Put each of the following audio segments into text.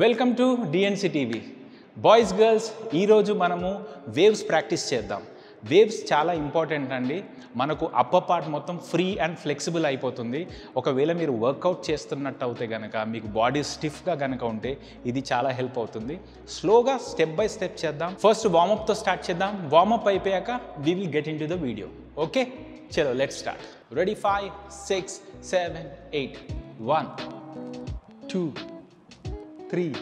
Welcome to DNC TV boys girls ఈరోజు మనము waves practice చేద్దాం. వేవ్స్ చాలా ఇంపార్టెంట్ అండి. మనకు అప్పర్ పార్ట్ మొత్తం ఫ్రీ అండ్ ఫ్లెక్సిబుల్ అయిపోతుంది. ఒకవేళ మీరు వర్కౌట్ చేస్తున్నట్టు అయితే కనుక మీకు బాడీ స్టిఫ్గా కనుక ఉంటే ఇది చాలా హెల్ప్ అవుతుంది. స్లోగా స్టెప్ బై స్టెప్ చేద్దాం. ఫస్ట్ వార్మప్తో స్టార్ట్ చేద్దాం. వార్మప్ అయిపోయాక we will get into the video. Okay, చలో let's start. Ready? 5 6 7 8 1 2 3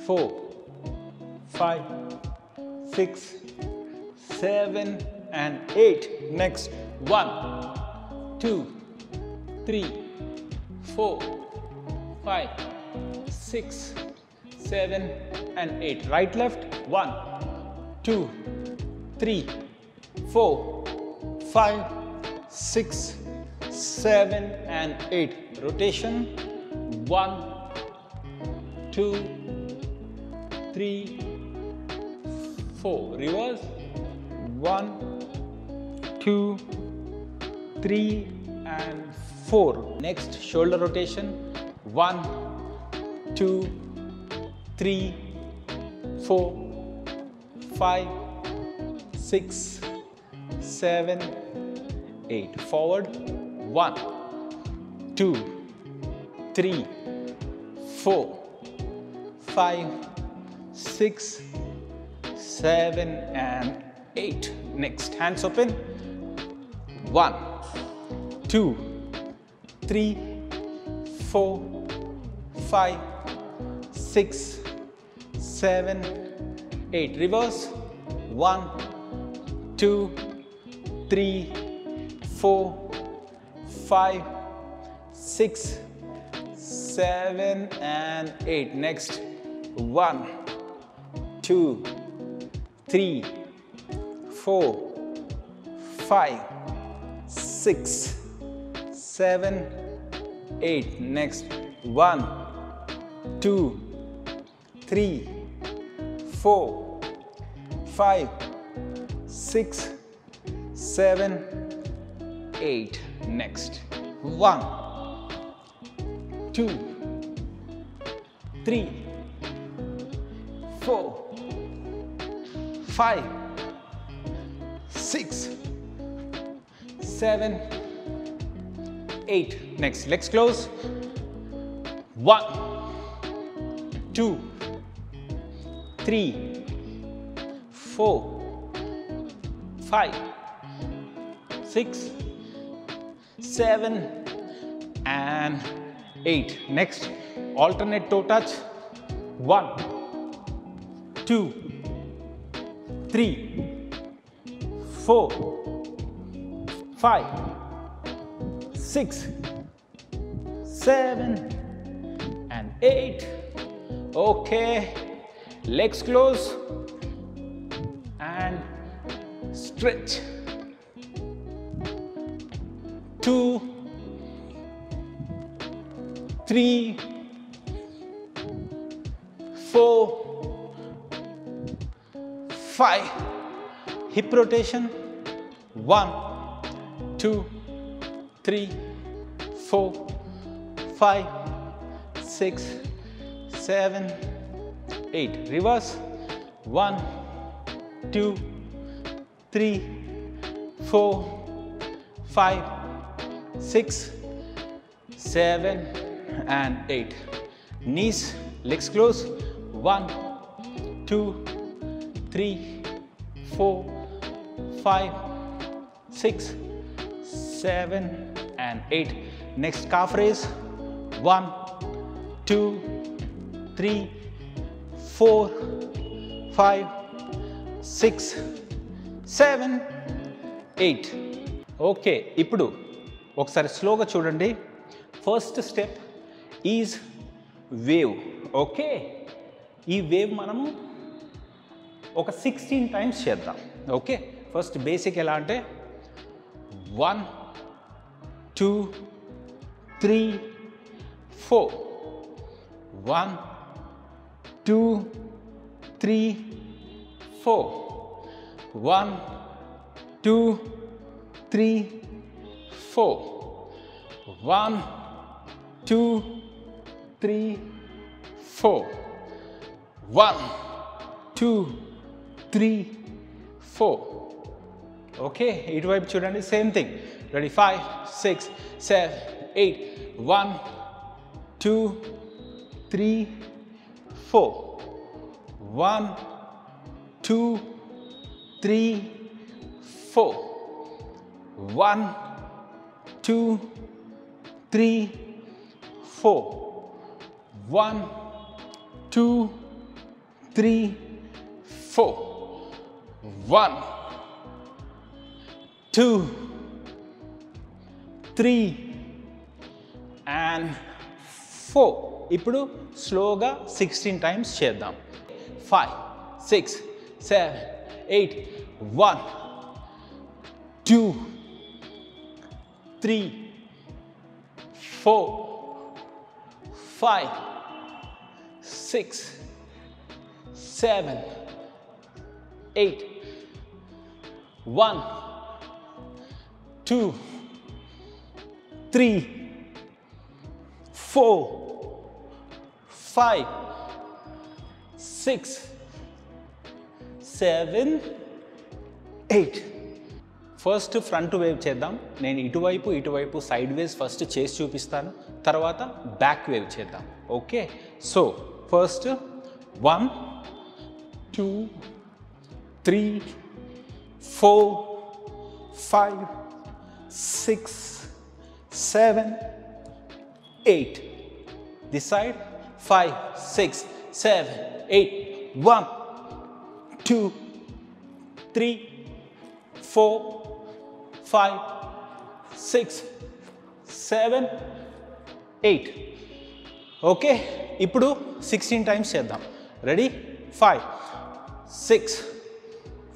4 5 6 7 and 8. Next 1 2 3 4 5 6 7 and 8. Right left 1 2 3 4 5 6 7 and 8. Rotation 1 2 3 4. Reverse 1 2 3 and 4. Next shoulder rotation 1 2 3 4 5 6 7 8. Forward 1 2 3 4 5 6 7 and 8. Next, hands open 1 2 3 4 5 6 7 8. Reverse 1 2 3 4 5 6 7 and 8. Next 1 2 3 4 5 6 7 8. Next 1 2 3 4 5 6 7 8. Next 1 2 3 4 5 6 7 8. Next, legs close 1 2 3 4 5 6 7 and 8. Next, alternate toe touch 1 2 3 4 5 6 7 and 8. Okay, legs close and stretch 2 3 4 5. Hip rotation 1 2 3 4 5 6 7 8. Reverse 1 2 3 4 5 6 7 and 8. Knees, legs close 1 2 3 4 5 6 7 and 8. Next, calf raise 1 2 3 4 5 6 7 8. Okay, ఇప్పుడు ఒకసారి స్లోగా చూడండి. First step is wave. Okay, ఈ wave మనము ఒక 16 times చేద్దాం. Okay, first basic ఎలా అంటే 1 2 3 4 1 2 3 4 1 2 3 4 1 2 3 4. 1, 2, 3, 4. Okay, ఇటువైపు చూడండి, సేమ్ థింగ్. రెడీ? 5, 6, 7, 8. 1, 2, 3, 4. 1, 2, 3, 4. 1, 2, 3, 4. 1, 2, 3, 4. 1, 2, 3 and 4. ఇప్పుడు స్లోగా 16 టైమ్స్ చేద్దాం. 5, 6, 7, 8. 1, 2, 3, 4, 5, 6, 7, 8. 1, 2, 3, 4, 5, 6, 7, 8. ఫస్ట్ ఫ్రంట్ వేవ్ చేద్దాం. నేను ఇటువైపు సైడ్ వేవ్స్ ఫస్ట్ చేసి చూపిస్తాను, తర్వాత బ్యాక్ వేవ్ చేద్దాం. Okay, so first 1, 2, 3, 4, 5, 6, 7, 8. This side 5, 6, 7, 8. 1, 2, 3, 4, 5, 6, 7, 8. Okay, ఇప్పుడు 16 టైమ్స్ చేద్దాం. రెడీ? 5, 6,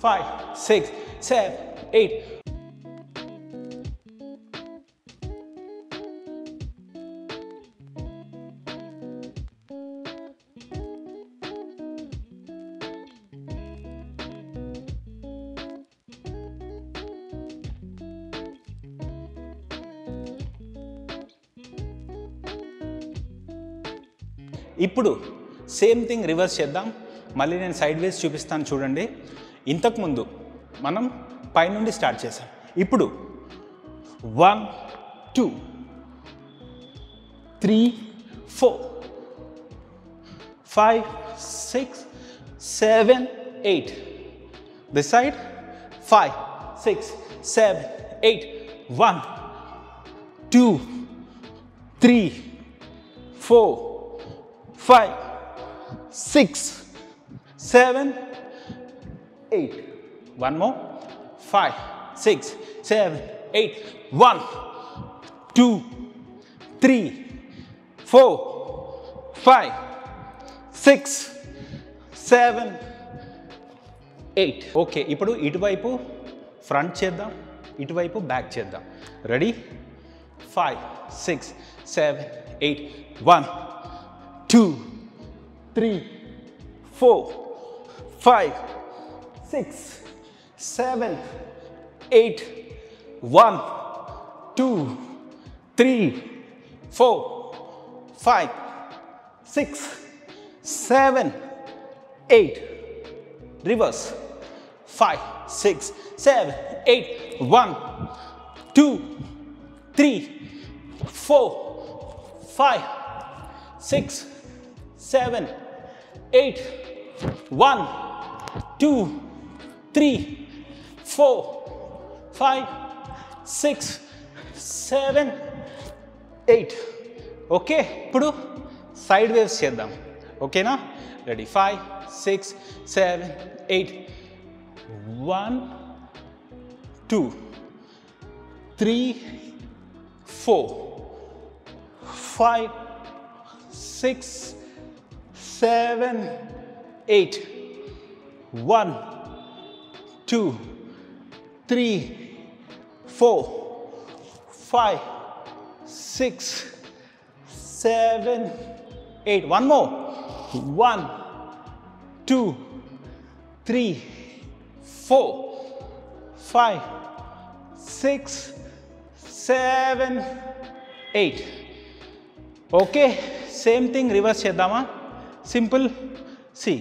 5, 6, 7, 8. ఇప్పుడు సేమ్ థింగ్ రివర్స్ చేద్దాం. మళ్ళీ నేను సైడ్ వేస్ చూపిస్తాను చూడండి. ఇంతకుముందు మనం పైనుండి స్టార్ట్ చేసాం. ఇప్పుడు 1, 2, 3, 4, 5, 6, 7, 8. This side 5, 6, 7, 8. 1, 2, 3, 4, 5, 6, 7, 8. One more. 5, 6, 7, 8. 1, 2, 3, 4, 5, 6, 7, 8. Okay, ఇప్పుడు ఇటువైపు ఫ్రంట్ చేద్దాం, ఇటువైపు బ్యాక్ చేద్దాం. రెడీ? 5, 6, 7, 8. 1, 2, 3, 4, 5, 6, 7, 8. 1, 2, 3, 4, 5, 6, 7, 8. Reverse. 5, 6, 7, 8. 1, 2, 3, 4, 5, 6, 7, 8. 1, 2, 3, 4, 5, 6, 7, 8. ఓకే, ఇప్పుడు సైడ్ వేవ్స్ చేద్దాం. ఓకేనా? Ready? 5, 6, 7, 8. 1, 2, 3, 4, 5, 6, 7, 8. 1, 2, 3, 4, 5, 6, 7, 8. One more. 1, 2, 3, 4, 5, 6, 7, 8. Okay, same thing reverse చేద్దామా? సింపుల్. సి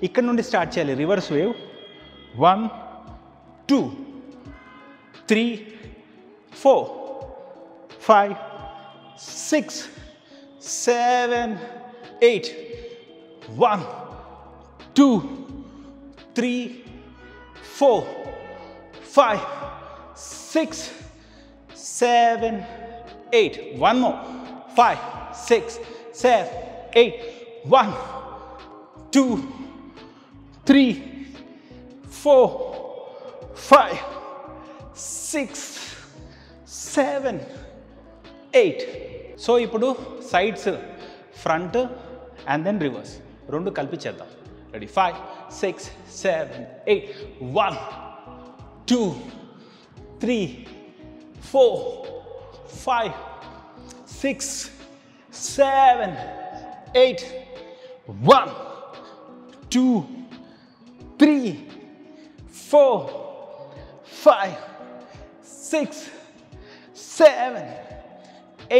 ఇక్కడ నుండి స్టార్ట్ చేయాలి reverse wave. 1 2 3 4 5 6 7 8 1 2 3 4 5 6 7 8. One more. 5 6 7 8 1 2 3 4 5 6 7 8. So ఇప్పుడు sides front and then reverse రెండు కలిపి చేద్దాం. రెడీ? 5 6 7 8 1 2 3 4 5 6 7 8 1 2 3 4 5 6 7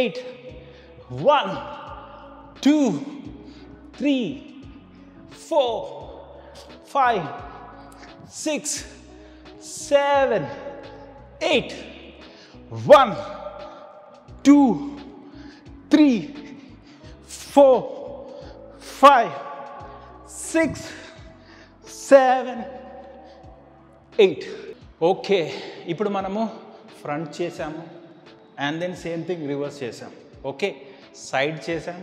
8 1 2 3 4 5 6 7 8 1 2 3 4 5 6 7 8. ఓకే, ఇప్పుడు మనము ఫ్రంట్ చేసాము and then same thing reverse చేసాం. ఓకే, సైడ్ చేసాం,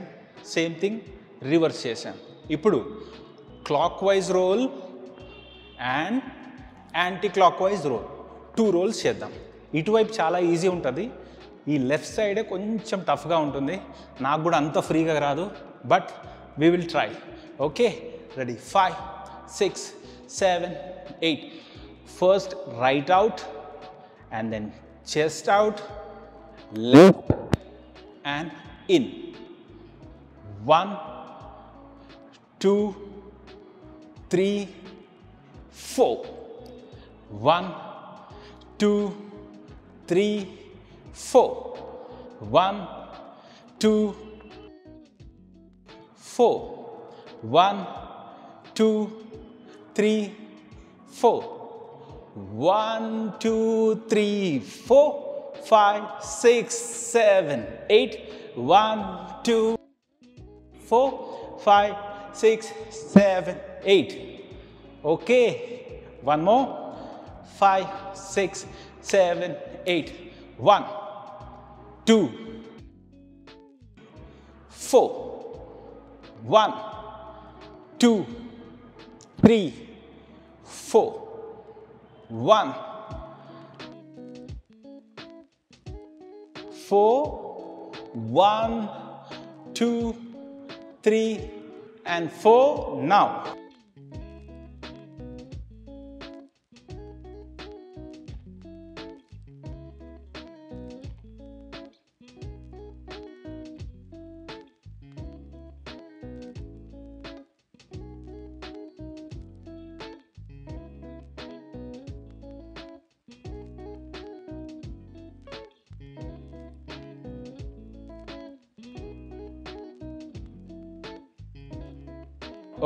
సేమ్ థింగ్ రివర్స్ చేసాం. ఇప్పుడు clock wise roll and anti clock wise roll, 2 rolls చేద్దాం. ఇటువైపు చాలా ఈజీ ఉంటుంది, ఈ లెఫ్ట్ సైడే కొంచెం టఫ్గా ఉంటుంది. నాకు కూడా అంత ఫ్రీగా రాదు, but we will try. Okay, ready? 5 6 7 8. First right out and then chest out, left and in. 1 2 3 4. 1 2 3 4. 1 2 4. 1 2 3 4. 1 2 3 4 5 6 7 8. 1 2 4 5 6 7 8. Okay, one more. 5 6 7 8. 1 2 4. 1 2 3 4. 1 4 1 2 3 and 4. Now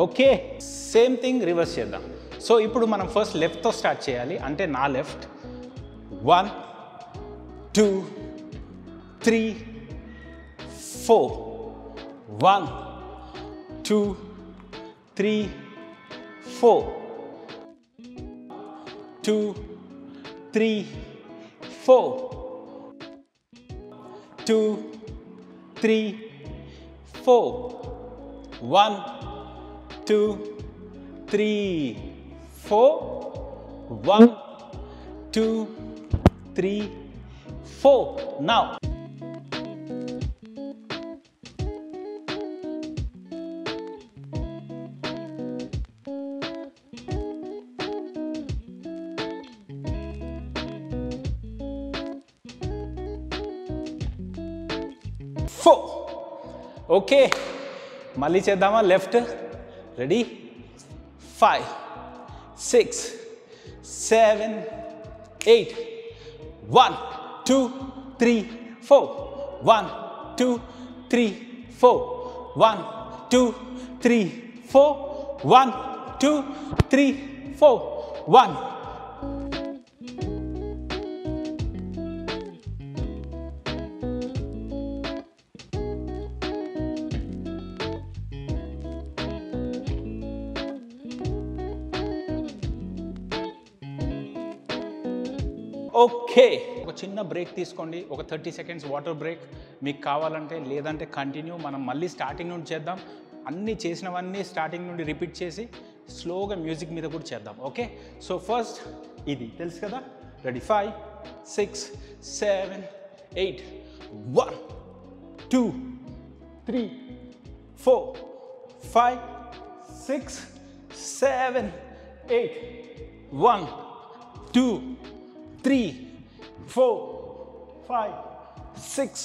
okay, same thing reverse చేద్దాం. సో ఇప్పుడు మనం ఫస్ట్ లెఫ్ట్తో స్టార్ట్ చేయాలి, అంటే నా లెఫ్ట్. 1 2 3 4. 1 2 3 4. 2 3 4. 2 3 4. 1 2 3 4. 1 2 3 4. Now ఓకే, మళ్ళీ చేద్దామా? Left. Ready? 5 6 7 8. 1 2 3 4. 1 2 3 4. 1 2 3, 4. 1, 2, 3, 4. 1. Okay, ఒక చిన్న బ్రేక్ తీసుకోండి, ఒక 30 సెకండ్స్ వాటర్ బ్రేక్ మీకు కావాలంటే. లేదంటే కంటిన్యూ, మనం మళ్ళీ స్టార్టింగ్ నుండి చేద్దాం. అన్నీ చేసినవన్నీ స్టార్టింగ్ నుండి రిపీట్ చేసి స్లోగా మ్యూజిక్ మీద కూడా చేద్దాం. ఓకే, సో ఫస్ట్ ఇది తెలుసు కదా. Ready? 5, 6, 7, 8. 1, 2, 3, 4, 5, 6, 7, 8. 1, 2, 3, 4, 5, 6,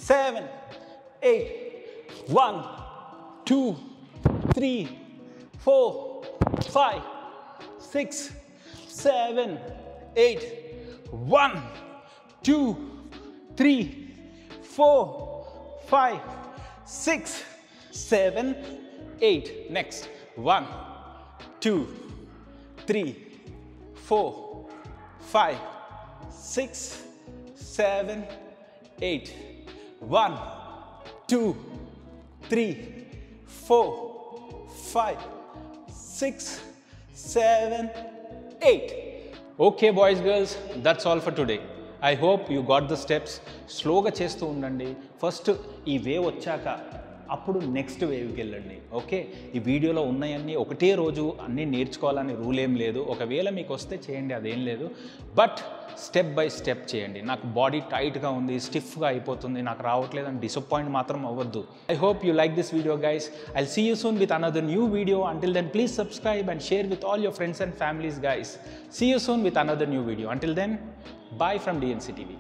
7, 8. 1, 2, 3, 4, 5, 6, 7, 8. 1, 2, 3, 4, 5, 6, 7, 8. Next. 1, 2, 3, 4, 5, 6, 7, 8. 1, 2, 3, 4, 5, 6, 7, 8. Okay, boys, girls, that's all for today. I hope you got the steps. స్లోగా చేస్తూ ఉండండి. ఫస్ట్ ఈ వేవ్ వచ్చాక అప్పుడు నెక్స్ట్ వేవ్కి వెళ్ళండి. ఓకే, ఈ వీడియోలో ఉన్నాయన్నీ ఒకటే రోజు అన్నీ నేర్చుకోవాలని రూల్ ఏం లేదు. ఒకవేళ మీకు వస్తే చేయండి, అదేం లేదు. బట్ స్టెప్ బై స్టెప్ చేయండి. నాకు బాడీ టైట్గా ఉంది, స్టిఫ్గా అయిపోతుంది, నాకు రావట్లేదు అని డిసప్పాయింట్ మాత్రం అవ్వద్దు. I hope you like this video, guys. I'll see you soon with another new video. Until then, please subscribe and share with all your friends and families, guys. See you soon with another new video. Until then, bye from DNC TV.